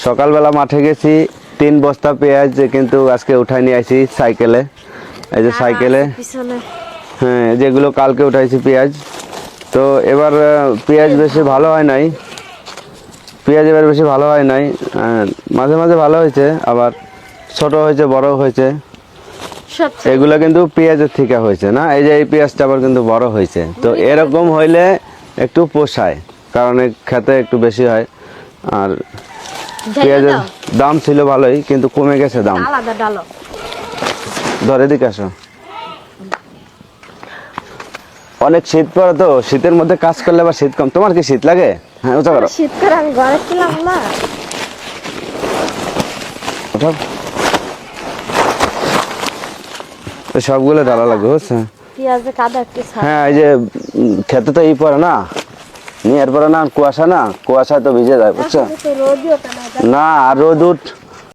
সকালবেলা মাঠে গেছি 3 বস্তা পেঁয়াজ কিন্তু আজকে উঠাই নিয়ে আসি সাইকেলে। এই যে সাইকেলে, হ্যাঁ যেগুলো কালকে উঠাইছি পেঁয়াজ। তো এবার পেঁয়াজ বেশি ভালো হয় নাই, পেঁয়াজ এবার বেশি ভালো হয় নাই, মাঝে মাঝে ভালো হয়েছে, আবার ছোট হয়েছে, বড় হয়েছে। এগুলো কিন্তু পেঁয়াজের থেকে হয়েছে না, এই যে এই পেঁয়াজটা আবার কিন্তু বড় হয়েছে। তো এরকম হইলে একটু পোষায়, কারণ খেতে একটু বেশি হয়। আর পেঁয়াজের দাম ছিল ভালোই, কিন্তু কমে গেছে দাম। ধরে দিকে আসো। অনেক শীত পড়ে, তো শীতের মধ্যে কাজ করলে আবার শীত কম। তোমার কি শীত লাগে? হ্যাঁ উঠা করো। শীত করে আমি ঘরে ছিলাম না। উঠাও। সবগুলো ঢালা লাগবে, বুঝছো? পেঁয়াজে কাদা একটু ছাড়া। হ্যাঁ, এই যে খেতে তো এই পরে না, নিয়ে এরপরে না কুয়াশা, না কুয়াশায় তো ভিজে যায়, বুঝছো? রোদই ওঠে না। না, আর রোদ